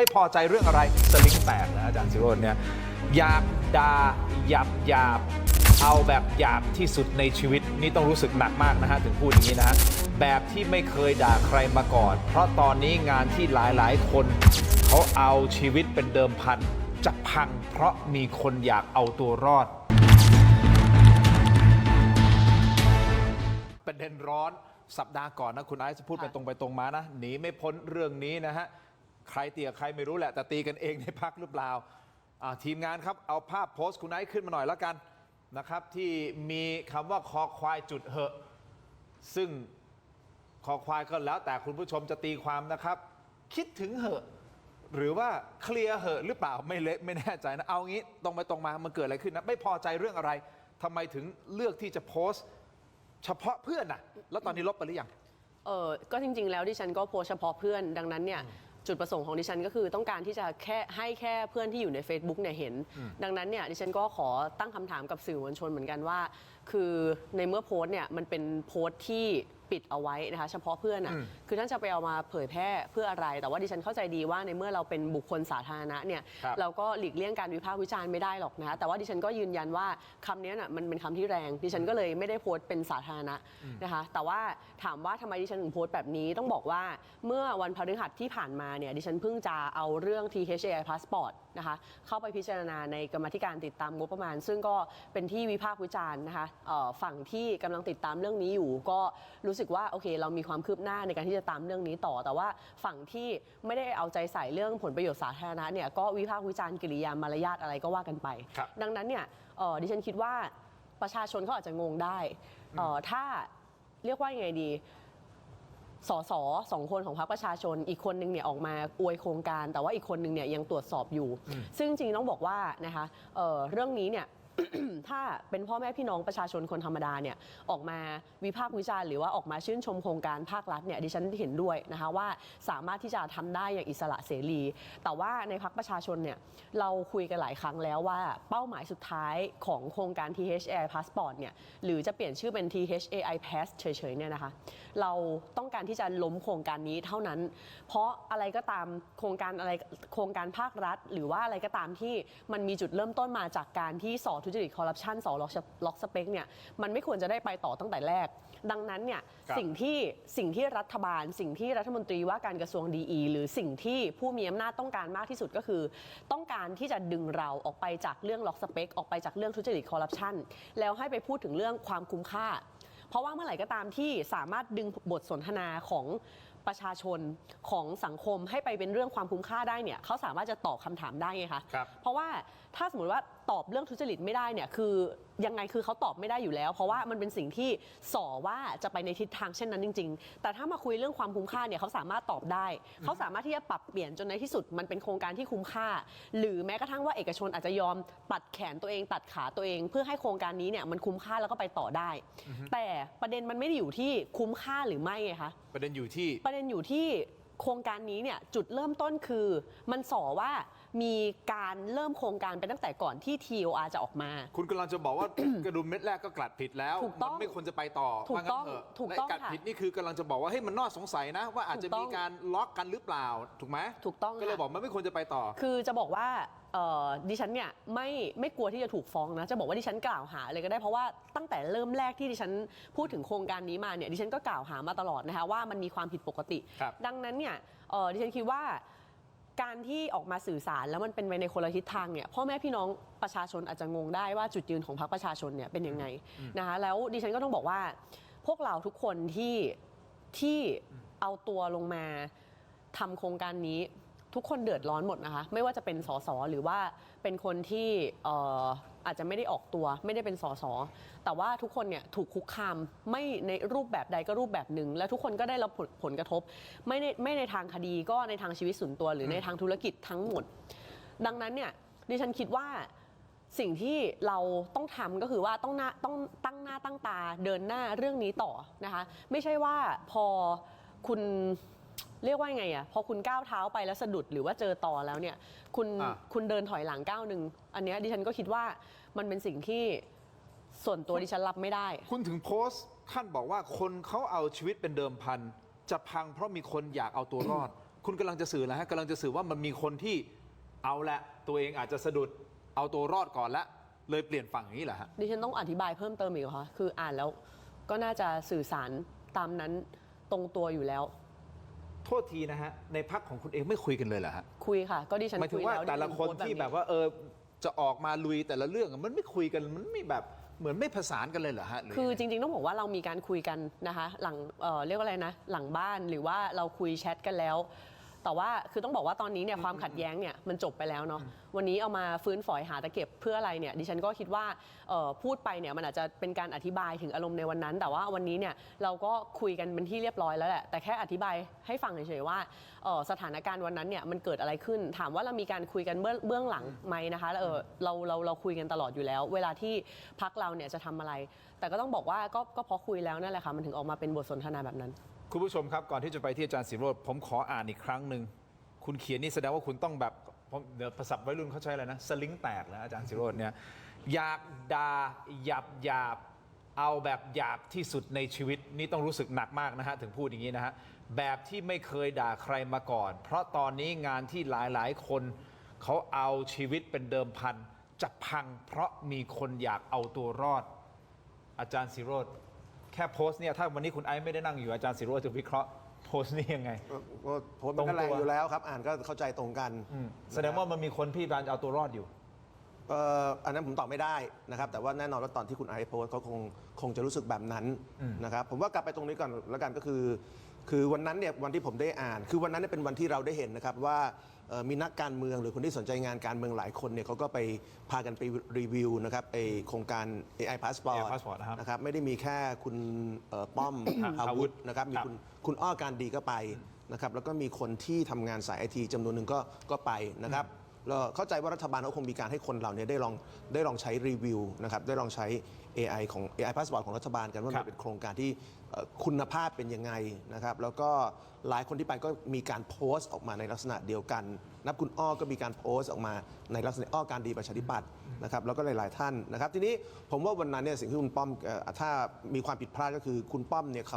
ไม่พอใจเรื่องอะไรสลิงแตกนะอาจารย์ศิโรจน์เนี่ยอยากด่าหยาบเอาแบบหยาบที่สุดในชีวิตนี่ต้องรู้สึกหนักมากนะฮะถึงพูดอย่างนี้นะฮะแบบที่ไม่เคยด่าใครมาก่อนเพราะตอนนี้งานที่หลายคนเขาเอาชีวิตเป็นเดิมพันจะพังเพราะมีคนอยากเอาตัวรอดประเด็นร้อนสัปดาห์ก่อนนะคุณไอซ์พูดเป็นตรงไปตรงมานะหนีไม่พ้นเรื่องนี้นะฮะใครตีกับใครไม่รู้แหละแต่ตีกันเองในพักหรือเปล่าทีมงานครับเอาภาพโพสต์คุณไอซ์ขึ้นมาหน่อยแล้วกันนะครับที่มีคำว่าคอควายจุดเหอะซึ่งคอควายก็แล้วแต่คุณผู้ชมจะตีความนะครับคิดถึงเหอะหรือว่าเคลียร์เหอะหรือเปล่าไม่แน่ใจนะเอางี้ตรงไปตรงมามันเกิดอะไรขึ้นนะไม่พอใจเรื่องอะไรทำไมถึงเลือกที่จะโพสต์เฉพาะเพื่อนน่ะแล้วตอนนี้ลบไปหรือยังก็จริงๆแล้วดิฉันก็โพสเฉพาะเพื่อนดังนั้นเนี่ยจุดประสงค์ของดิฉันก็คือต้องการที่จะให้แค่เพื่อนที่อยู่ใน Facebook เนี่ยเห็นดังนั้นเนี่ยดิฉันก็ขอตั้งคำถามกับสื่อมวลชนเหมือนกันว่าคือในเมื่อโพสต์เนี่ยมันเป็นโพสต์ที่ปิดเอาไว้นะคะเฉพาะเพื่อนอ่ะคือท่านจะไปเอามาเผยแพร่เพื่ออะไรแต่ว่าดิฉันเข้าใจดีว่าในเมื่อเราเป็นบุคคลสาธารณะเนี่ยเราก็หลีกเลี่ยงการวิพากษ์วิจารณ์ไม่ได้หรอกนะคะแต่ว่าดิฉันก็ยืนยันว่าคำนี้น่ะมันเป็นคำที่แรงดิฉันก็เลยไม่ได้โพสต์เป็นสาธารณะนะคะแต่ว่าถามว่าทำไมดิฉันถึงโพสต์แบบนี้ต้องบอกว่าเมื่อวันพฤหัสที่ผ่านมาเนี่ยดิฉันเพิ่งจะเอาเรื่อง THAI Passport นะคะเข้าไปพิจารณาในกรรมาธิการติดตามงบประมาณซึ่งก็เป็นที่วิพากษ์วิจารณ์นะคะฝั่งที่กำลังติดตามเรื่องนี้อยู่ก็รู้สึกว่าโอเคเรามีความคืบหน้าในการที่จะตามเรื่องนี้ต่อแต่ว่าฝั่งที่ไม่ได้เอาใจใส่เรื่องผลประโยชน์สาธารณะเนี่ยก็วิพากษ์วิจารณ์กิริยามารยาทอะไรก็ว่ากันไปดังนั้นเนี่ยดิฉันคิดว่าประชาชนเขาอาจจะงงได้ถ้าเรียกว่ายังไงดีสสสองคนของพรรคประชาชนอีกคนนึงเนี่ยออกมาอวยโครงการแต่ว่าอีกคนนึงเนี่ยยังตรวจสอบอยู่ซึ่งจริงต้องบอกว่านะคะเรื่องนี้เนี่ย ถ้าเป็นพ่อแม่พี่น้องประชาชนคนธรรมดาเนี่ยออกมาวิพากษ์วิจารณ์หรือว่าออกมาชื่นชมโครงการภาครัฐเนี่ยดิฉันเห็นด้วยนะคะว่าสามารถที่จะทำได้อย่างอิสระเสรีแต่ว่าในพรรคประชาชนเนี่ยเราคุยกันหลายครั้งแล้วว่าเป้าหมายสุดท้ายของโครงการ THAI Passport เนี่ยหรือจะเปลี่ยนชื่อเป็น THAI Pass เฉยๆเนี่ยนะคะเราต้องการที่จะล้มโครงการนี้เท่านั้นเพราะอะไรก็ตามโครงการภาครัฐหรือว่าอะไรก็ตามที่มันมีจุดเริ่มต้นมาจากการที่สอทุจริตคอร์รัปชันสอล็อกสเปคเนี่ยมันไม่ควรจะได้ไปต่อตั้งแต่แรกดังนั้นเนี่ยสิ่งที่รัฐบาลสิ่งที่รัฐมนตรีว่าการกระทรวงดีหรือสิ่งที่ผู้มีอำนาจต้องการมากที่สุดก็คือต้องการที่จะดึงเราออกไปจากเรื่องล็อกสเปคออกไปจากเรื่องทุจริตคอร์รัปชันแล้วให้ไปพูดถึงเรื่องความคุ้มค่าเพราะว่าเมื่อไหร่ก็ตามที่สามารถดึงบทสนทนาของประชาชนของสังคมให้ไปเป็นเรื่องความคุ้มค่าได้เนี่ยเขาสามารถจะตอบคำถามได้ไงคะเพราะว่าถ้าสมมติว่าตอบเรื่องทุจริตไม่ได้เนี่ยคือยังไงคือเขาตอบไม่ได้อยู่แล้วเพราะว่ามันเป็นสิ่งที่ส่อว่าจะไปในทิศทางเช่นนั้นจริงๆแต่ถ้ามาคุยเรื่องความคุ้มค่าเนี่ยเขาสามารถตอบได้เขาสามารถที่จะปรับเปลี่ยนจนในที่สุดมันเป็นโครงการที่คุ้มค่าหรือแม้กระทั่งว่าเอกชนอาจจะยอมตัดแขนตัวเองตัดขาตัวเองเพื่อให้โครงการนี้เนี่ยมันคุ้มค่าแล้วก็ไปต่อได้แต่ประเด็นมันไม่ได้อยู่ที่คุ้มค่าหรือไม่ไงคะประเด็นอยู่ที่โครงการนี้เนี่ยจุดเริ่มต้นคือมันส่อว่ามีการเริ่มโครงการไปตั้งแต่ก่อนที่ TOR จะออกมาคุณกำลังจะบอกว่า กระดุมเม็ดแรกก็กลัดผิดแล้วมันไม่ควรจะไปต่อถูกต้องและกลัดผิดนี่คือกำลังจะบอกว่าเฮ้ยมันน่าสงสัยนะว่าอาจจะมีการล็อกกันหรือเปล่าถูกไหมถูกต้องก็เลยบอกมันไม่ควรจะไปต่อคือจะบอกว่าดิฉันเนี่ยไม่กลัวที่จะถูกฟ้องนะจะบอกว่าดิฉันกล่าวหาเลยก็ได้เพราะว่าตั้งแต่เริ่มแรกที่ดิฉันพูดถึงโครงการนี้มาเนี่ยดิฉันก็กล่าวหามาตลอดนะคะว่ามันมีความผิดปกติดังนั้นเนี่ยดิฉันคิดว่าการที่ออกมาสื่อสารแล้วมันเป็นไปในคนละทิศทางเนี่ยพ่อแม่พี่น้องประชาชนอาจจะงงได้ว่าจุดยืนของพรรคประชาชนเนี่ยเป็นยังไงนะคะแล้วดิฉันก็ต้องบอกว่าพวกเราทุกคนที่เอาตัวลงมาทำโครงการนี้ทุกคนเดือดร้อนหมดนะคะไม่ว่าจะเป็นสสหรือว่าเป็นคนที่อาจจะไม่ได้ออกตัวไม่ได้เป็นสสแต่ว่าทุกคนเนี่ยถูกคุกคามไม่ในรูปแบบใดก็รูปแบบหนึ่งและทุกคนก็ได้รับผลกระทบไม่ในทางคดีก็ในทางชีวิตส่วนตัวหรือในทางธุรกิจทั้งหมดดังนั้นเนี่ยดิฉันคิดว่าสิ่งที่เราต้องทำก็คือว่าต้องตั้งหน้าตั้งตาเดินหน้าเรื่องนี้ต่อนะคะไม่ใช่ว่าพอคุณเรียกว่าไงอ่ะพอคุณก้าวเท้าไปแล้วสะดุดหรือว่าเจอต่อแล้วเนี่ยคุณเดินถอยหลังก้าวหนึ่งอันนี้ดิฉันก็คิดว่ามันเป็นสิ่งที่ส่วนตัวดิฉันรับไม่ได้คุณถึงโพสต์ท่านบอกว่าคนเขาเอาชีวิตเป็นเดิมพันจะพังเพราะมีคนอยากเอาตัวรอด คุณกำลังจะสื่อแล้วฮะกำลังจะสื่อว่ามันมีคนที่เอาละตัวเองอาจจะสะดุดเอาตัวรอดก่อนละเลยเปลี่ยนฝั่งอย่างนี้เหรอฮะ ดิฉันต้องอธิบายเพิ่มเติมอีกเหรอคะคืออ่านแล้วก็น่าจะสื่อสารตามนั้นตรงตัวอยู่แล้ว โทษทีนะฮะในพรรคของคุณเองไม่คุยกันเลยเหรอฮะ คุยค่ะ ก็ดิฉัน หมายถึ คุ ง ย ว่า แล้ว แต่ละคน ดิฉั ที่ โพสต์ แบบว่าจะออกมาลุยแต่ละเรื่องอะมันไม่คุยกันมันไม่แบบเหมือนไม่ประสานกันเลยเหรอฮะหรื คือ ยัง จ ไง ริงๆต้องบอกว่าเรามีการคุยกันนะคะหลังเรียกว่าอะไรนะหลังบ้านหรือว่าเราคุยแชทกันแล้ว แต่ว่าคือต้องบอกว่าตอนนี้เนี่ยความขัดแย้งเนี่ยมันจบไปแล้วเนาะวันนี้เอามาฟื้นฝอยหาตะเก็บเพื่ออะไรเนี่ยดิฉันก็คิดว่าพูดไปเนี่ยมันอาจจะเป็นการอธิบายถึงอารมณ์ในวันนั้น แต่ว่าวันนี้เนี่ยเราก็คุยกันเป็นที่เรียบร้อยแล้วแหละแต่แค่อธิบายให้ฟังเฉยๆว่าสถานการณ์วันนั้นเนี่ยมันเกิดอะไรขึ้น ถามว่าเรามีการคุยกันเบื้องหลังไหมนะคะเราคุยกันตลอดอยู่แล้ว เวลาที่พักเราเนี่ยจะทำอะไร แต่ก็ต้องบอกว่าก็เพราะคุยแล้วนั่นแหละค่ะมันถึงออกมาเป็นบทสนทนาแบบนั้น คุณผู้ชมครับก่อนที่จะไปที่อาจารย์ศิโรจน์ผมขออ่านอีกครั้งหนึ่งคุณเขียนนี่แสดงว่าคุณต้องแบบเดี๋ยวภาษาวัยรุ่นเขาใช้อะไรนะสลิงแตกแล้วอาจารย์ศิโรจน์เนี่ยอยากด่าหยาบเอาแบบหยาบที่สุดในชีวิตนี่ต้องรู้สึกหนักมากนะฮะถึงพูดอย่างนี้นะฮะแบบที่ไม่เคยด่าใครมาก่อน เพราะตอนนี้งานที่หลายๆคนเขาเอาชีวิตเป็นเดิมพันจะพังเพราะมีคนอยากเอาตัวรอดอาจารย์ศิโรจน์แค่โพสต์เนี่ยถ้าวันนี้คุณไอซ์ไม่ได้นั่งอยู่อาจารย์ศิโรจน์จะวิเคราะห์โพสต์นี่ยังไง ก็โพสต์มันก็แรงอยู่แล้วครับ อ่านก็เข้าใจตรงกัน แสดงว่ามันมีคนที่การเอาตัวรอดอยู่ อันนั้นผมตอบไม่ได้นะครับ แต่ว่าแน่นอนว่าตอนที่คุณไอซ์โพสต์เขาคงจะรู้สึกแบบนั้นนะครับ ผมว่ากลับไปตรงนี้ก่อนแล้วกันก็คือวันนั้นเนี่ยวันที่ผมได้อ่าน คือวันนั้นเนี่ยเป็นวันที่เราได้เห็นนะครับว่ามีนักการเมืองหรือคนที่สนใจงานการเมืองหลายคนเนี่ยเขาก็ไปพากันไปรีวิวนะครับโครงการ AI Passport AI Passport นะครับไม่ได้มีแค่คุณป้อม อาวุธนะครับมีคุณอ้อการดีก็ไปนะครับแล้วก็มีคนที่ทำงานสายไอทีจำนวนหนึ่งก็ไปนะครับเราเข้าใจว่ารัฐบาลเขาคงมีการให้คนเราเนี่ยได้ลองใช้รีวิวนะครับได้ลองใช้ AI ของ AI Passport ของรัฐบาลกันว่ามันเป็นโครงการที่คุณภาพเป็นยังไงนะครับแล้วก็หลายคนที่ไปก็มีการโพสต์ออกมาในลักษณะเดียวกันนับคุณอ้อก็มีการโพสต์ออกมาในลักษณะอ้อการดีประชาธิปัตย์นะครับแล้วก็หลายๆท่านนะครับทีนี้ผมว่าวันนั้นเนี่ยสิ่งที่คุณป้อมถ้ามีความผิดพลาดก็คือคุณป้อมเนี่ยเ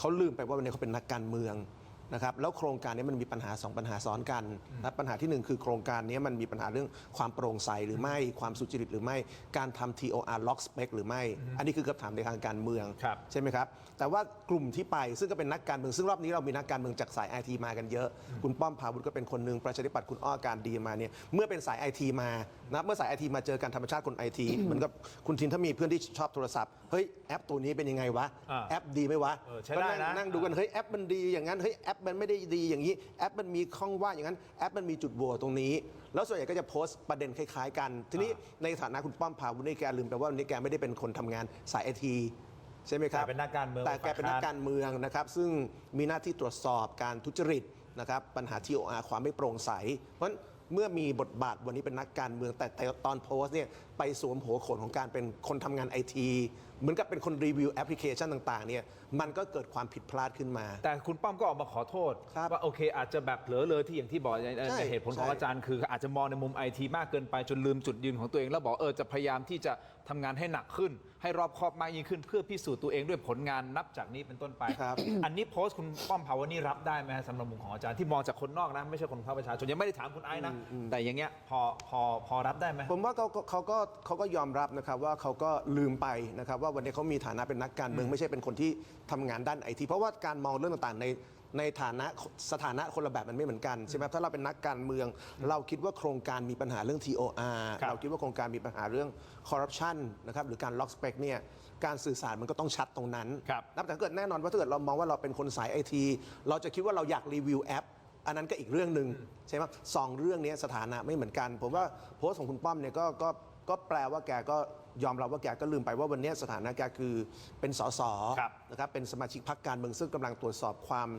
ขาลืมไปว่าวันนี้เขาเป็นนักการเมืองนะครับแล้วโครงการนี้มันมีปัญหา2ปัญหาซ้อนกันนะปัญหาที่1คือโครงการนี้มันมีปัญหาเรื่องความโปร่งใสหรือไม่ความสุจริตหรือไม่การทำ TOR lock spec หรือไม่อันนี้คือคำถามในทางการเมืองใช่ไหมครับแต่ว่ากลุ่มที่ไปซึ่งก็เป็นนักการเมืองซึ่งรอบนี้เรามีนักการเมืองจากสาย IT มากันเยอะคุณป้อมพาวุฒิก็เป็นคนหนึ่งประชาธิปัตย์คุณอ้อการดีมาเนี่ยเมื่อเป็นสาย IT มานะเมื่อสาย IT มาเจอกันธรรมชาติคน IT เหมือนกับคุณทินถ้ามีเพื่อนที่ชอบโทรศัพท์เฮ้ยแอปตัวนี้เป็นยังไงวะแอปดีไหมวะ ใช้ได้นะ นั่งดูกันเฮ้ยแอปมันดีอย่างนั้นเฮ้ยแอปมันไม่ได้ดีอย่างนี้แอปมันมีช่องว่างอย่างนั้นแอปมันมีจุดโหว่ตรงนี้ แล้วส่วนใหญ่ก็จะโพสต์ประเด็นคล้ายๆกัน ทีนี้ในฐานะคุณป้อมพาวุฒินี่แกลืมไปว่าวันนี้แกไม่ได้เป็นคนทำงานสายไอทีใช่ไหมครับ แต่เป็นนักการเมือง แต่แกเป็นนักการเมืองนะครับซึ่งมีหน้าที่ตรวจสอบการทุจริตนะครับปัญหา TOR ความไม่โปร่งใสเพราะฉะนั้นเมื่อมีบทบาทวันนี้เป็นนักการเมืองแต่ตอนโพสต์เนี่ยไปสวมหัวโขนของการเป็นคนทำงานไอทีเหมือนกับเป็นคนรีวิวแอปพลิเคชันต่างๆเนี่ยมันก็เกิดความผิดพลาดขึ้นมา แต่คุณป้อมก็ออกมาขอโทษ ครับ ว่าโอเคอาจจะแบบเผลอเลยที่อย่างที่บอก ใช่ ในเหตุผลของ ใช่ อาจารย์คืออาจจะมองในมุมไอทีมากเกินไปจนลืมจุดยืนของตัวเองแล้วบอกจะพยายามที่จะทำงานให้หนักขึ้น ให้รอบคอบมากยิ่งขึ้น เพื่อพิสูจน์ตัวเองด้วยผลงานนับจากนี้เป็นต้นไป ครับ อันนี้โพสต์คุณป้อมภาวนี่รับได้ไหมฮะสำหรับมุมของอาจารย์ที่มองจากคนนอกนะไม่ใช่คนของประชาชนยังไม่ได้ถามคุณไอ้นะแต่อย่างเงี้ยพอรับได้ไหม ผมว่าเขาก็ยอมรับนะครับว่าเขาก็ลืมไปนะครับว่าวันนี้เขามีฐานะเป็นนักการเมืองไม่ใช่เป็นคนที่ทำงานด้านไอทีเพราะว่าการมองเรื่องต่างๆในฐานะสถานะคนละแบบมันไม่เหมือนกันใช่ไหมถ้าเราเป็นนักการเมือง เราคิดว่าโครงการมีปัญหาเรื่อง TOR ครับ เราคิดว่าโครงการมีปัญหาเรื่องคอร์รัปชันนะครับหรือการล็อกสเปคเนี่ยการสื่อสารมันก็ต้องชัดตรงนั้น ครับ นับแต่เกิดแน่นอนว่าถ้าเกิดเรามองว่าเราเป็นคนสายไอทีเราจะคิดว่าเราอยากรีวิวแอป อันนั้นก็อีกเรื่องหนึ่งใช่ไหมสองเรื่องนี้สถานะไม่เหมือนกัน ผมว่าโพสต์ของคุณป้อมเนี่ยก็แปลว่าแกก็ยอมรับว่าแกก็ลืมไปว่าวันนี้สถานะแกคือเป็นสส ครับ นะครับเป็นสมาชิกพรรคการเมืองซึ่งกำลังตรวจสอบความ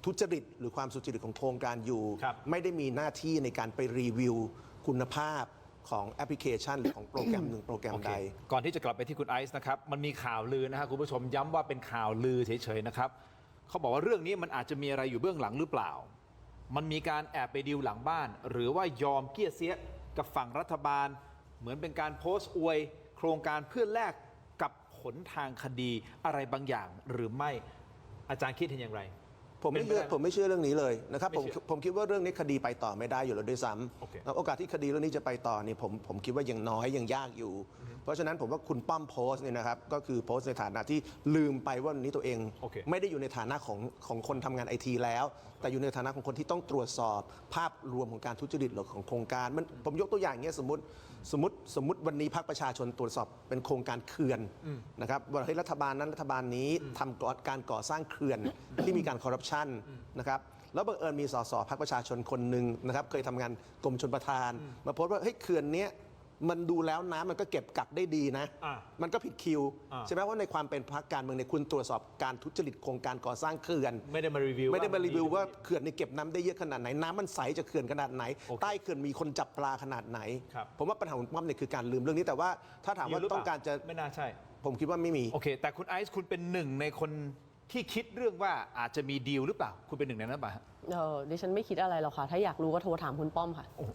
ทุจริตหรือความสุจริตของโครงการอยู่ ครับ ไม่ได้มีหน้าที่ในการไปรีวิวคุณภาพของแอปพลิเคชันหรือของโปรแกรมหนึ่งโปรแกรม โอเค ใด ก่อนที่จะกลับไปที่คุณไอซ์นะครับ มันมีข่าวลือนะครับคุณผู้ชมย้ำว่าเป็นข่าวลือเฉยๆนะครับเขาบอกว่าเรื่องนี้มันอาจจะมีอะไรอยู่เบื้องหลังหรือเปล่า มันมีการแอบไปดีลหลังบ้าน หรือว่ายอมเกี้ยเสียกับฝั่งรัฐบาล เหมือนเป็นการโพสต์อวย โครงการเพื่อแลกกับผลทางคดีอะไรบางอย่างหรือไม่อาจารย์คิดเห็นอย่างไร ผมไม่เชื่อ เป็นไปได้ไหม ผมไม่เชื่อเรื่องนี้เลยนะครับ ไม่เชื่อ ผมคิดว่าเรื่องนี้คดีไปต่อไม่ได้อยู่แล้วด้วยซ้ โอเค ำโอกาสที่คดีเรื่องนี้จะไปต่อนี่ผมคิดว่ายังน้อยยังยากอยู่ เพราะฉะนั้นผมว่าคุณป้อมโพสต์เนี่ยนะครับก็คือโพสต์ในฐานะที่ลืมไปว่าวันนี้ตัวเอง โอเค ไม่ได้อยู่ในฐานะของคนทำงานไอทีแล้ว แต่อยู่ในฐานะของคนที่ต้องตรวจสอบภาพรวมของการทุจริตหรือของโครงการมันผมยกตัวอย่างเงี้ยสมมติวันนี้พรรคประชาชนตรวจสอบเป็นโครงการเขื่อนนะครับว่าเฮ้ยรัฐบาลนั้นรัฐบาลนี้ทำการก่อสร้างเขื่อนที่มีการคอร์รัปชันนะครับแล้วบังเอิญมีสสพรรคประชาชนคนหนึ่งนะครับเคยทำงานกรมชลประทาน มาโพสต์ว่าเฮ้ยเขื่อนเนี้ยมันดูแล้วน้ำมันก็เก็บกักได้ดีนะ อ่า มันก็ผิดคิว อ่า ใช่ไหมว่าในความเป็นพรรคการเมืองเนี่ยคุณตรวจสอบการทุจริตโครงการก่อสร้างเขื่อน ไม่ได้มารีวิว ไม่ได้มารีวิวว่าเขื่อนนี่เก็บน้ำได้เยอะขนาดไหนน้ำมันใสจากเขื่อนขนาดไหน โอเค ใต้เขื่อนมีคนจับปลาขนาดไหน ครับ ผมว่าปัญหาของป้อมเนี่ยคือการลืมเรื่องนี้แต่ว่าถ้าถามว่า หรือเปล่ ต้องการจะ ไม่น่าใช่ ผมคิดว่าไม่มี โอเค แต่คุณไอซ์คุณเป็นหนึ่งในคนที่คิดเรื่องว่าอาจจะมีดีลหรือเปล่า คุณเป็นหนึ่งในนั้นป่ะฮะ ดิฉันไม่คิดอะไรหรอกค่ะ ถ้าอยากรู้ก็โทรถามคุณป้อมค่ะ โอ้